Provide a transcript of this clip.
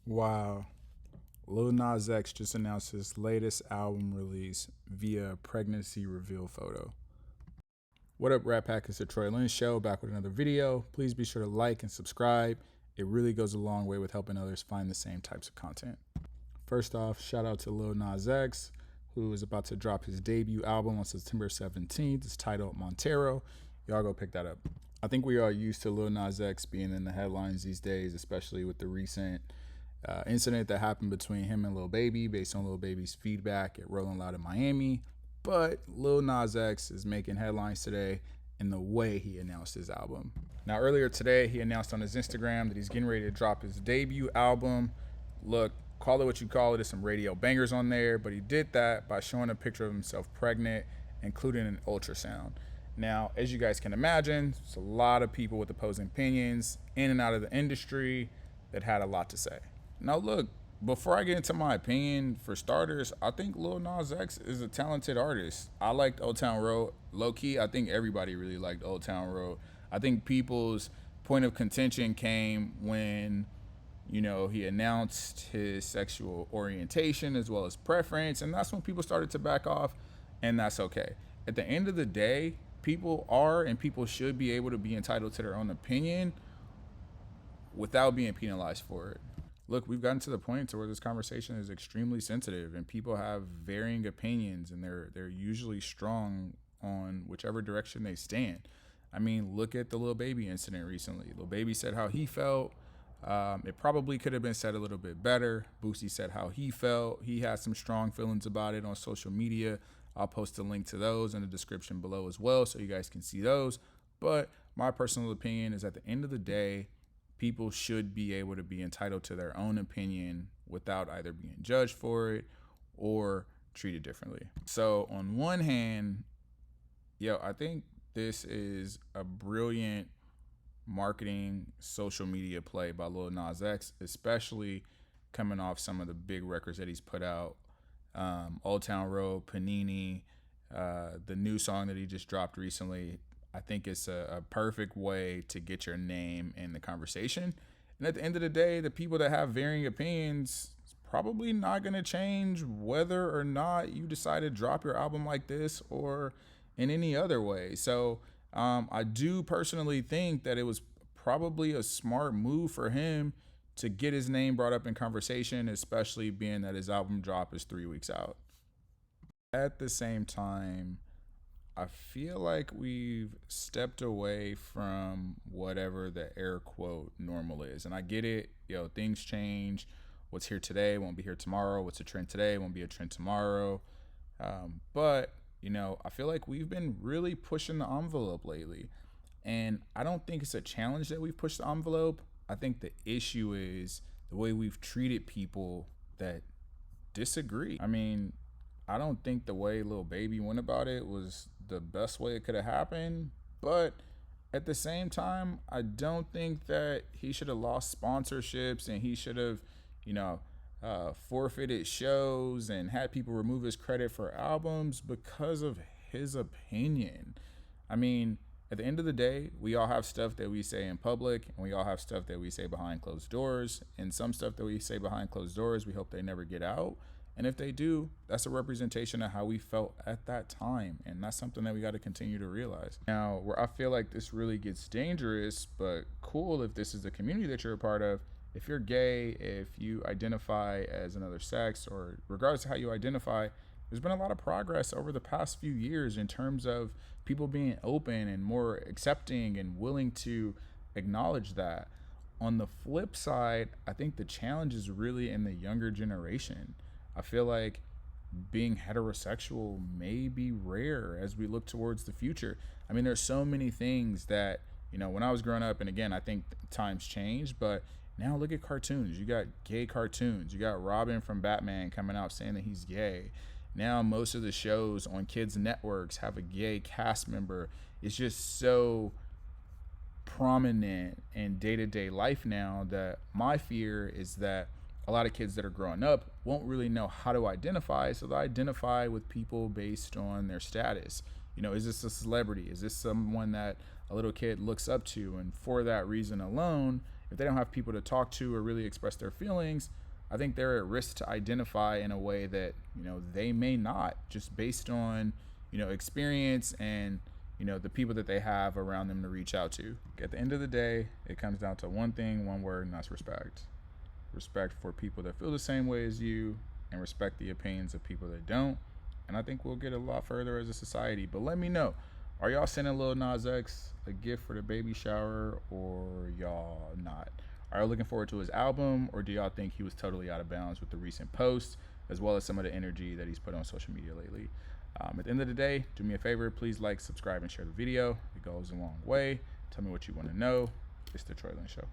Wow. Lil Nas X just announced his latest album release via pregnancy reveal photo. What up, Rat Pack? It's the Troy-Lyn Show, back with another video. Please be sure to like and subscribe. It really goes a long way with helping others find the same types of content. First off, shout out to Lil Nas X, who is about to drop his debut album on September 17th. It's titled Montero. Y'all go pick that up. I think we are used to Lil Nas X being in the headlines these days, especially with the recent incident that happened between him and Lil Baby based on Lil Baby's feedback at Rolling Loud in Miami. But Lil Nas X is making headlines today in the way he announced his album. Now, earlier today, he announced on his Instagram that he's getting ready to drop his debut album. Look, call it what you call it, there's some radio bangers on there, but he did that by showing a picture of himself pregnant, including an ultrasound. Now, as you guys can imagine, there's a lot of people with opposing opinions in and out of the industry that had a lot to say. Now, look, before I get into my opinion, for starters, I think Lil Nas X is a talented artist. I liked Old Town Road. Low key, I think everybody really liked Old Town Road. I think people's point of contention came when, he announced his sexual orientation as well as preference, and that's when people started to back off, and that's okay. At the end of the day, people are and people should be able to be entitled to their own opinion without being penalized for it. Look, we've gotten to the point to where this conversation is extremely sensitive and people have varying opinions, and they're usually strong on whichever direction they stand. I mean, look at the Lil Baby incident recently. Lil Baby said how he felt. It probably could have been said a little bit better. Boosie said how he felt. He had some strong feelings about it on social media. I'll post a link to those in the description below as well so you guys can see those. But my personal opinion is, at the end of the day, people should be able to be entitled to their own opinion without either being judged for it or treated differently. So on one hand, I think this is a brilliant marketing social media play by Lil Nas X, especially coming off some of the big records that he's put out. Old Town Road, Panini, the new song that he just dropped recently. I think it's a perfect way to get your name in the conversation. And at the end of the day, the people that have varying opinions, it's probably not going to change whether or not you decide to drop your album like this or in any other way. So I do personally think that it was probably a smart move for him to get his name brought up in conversation, especially being that his album drop is 3 weeks out. At the same time, I feel like we've stepped away from whatever the air quote normal is. And I get it, things change. What's here today won't be here tomorrow. What's a trend today won't be a trend tomorrow. But I feel like we've been really pushing the envelope lately. And I don't think it's a challenge that we've pushed the envelope. I think the issue is the way we've treated people that disagree. I mean, I don't think the way Lil Baby went about it was the best way it could have happened. But at the same time, I don't think that he should have lost sponsorships and he should have, forfeited shows and had people remove his credit for albums because of his opinion. I mean, at the end of the day, we all have stuff that we say in public and we all have stuff that we say behind closed doors. And some stuff that we say behind closed doors, we hope they never get out. And if they do, that's a representation of how we felt at that time. And that's something that we got to continue to realize. Now, where I feel like this really gets dangerous, but cool if this is the community that you're a part of, if you're gay, if you identify as another sex, or regardless of how you identify, there's been a lot of progress over the past few years in terms of people being open and more accepting and willing to acknowledge that. On the flip side, I think the challenge is really in the younger generation. I feel like being heterosexual may be rare as we look towards the future. I mean, there's so many things that, when I was growing up, and again, I think times changed, but now look at cartoons. You got gay cartoons. You got Robin from Batman coming out saying that he's gay. Now most of the shows on kids' networks have a gay cast member. It's just so prominent in day-to-day life now that my fear is that a lot of kids that are growing up won't really know how to identify, so they identify with people based on their status. Is this a celebrity? Is this someone that a little kid looks up to? And for that reason alone, if they don't have people to talk to or really express their feelings, I think they're at risk to identify in a way that, they may not, just based on, experience and, the people that they have around them to reach out to. At the end of the day, it comes down to one thing, one word, and that's respect. Respect for people that feel the same way as you, and respect the opinions of people that don't. And I think we'll get a lot further as a society. But let me know, are y'all sending Lil Nas X a gift for the baby shower, or y'all not? Are y'all looking forward to his album, or do y'all think he was totally out of bounds with the recent posts, as well as some of the energy that he's put on social media lately? At the end of the day, do me a favor, please like, subscribe, and share the video. It goes a long way. Tell me what you want to know. It's the Troy-Lyn Show.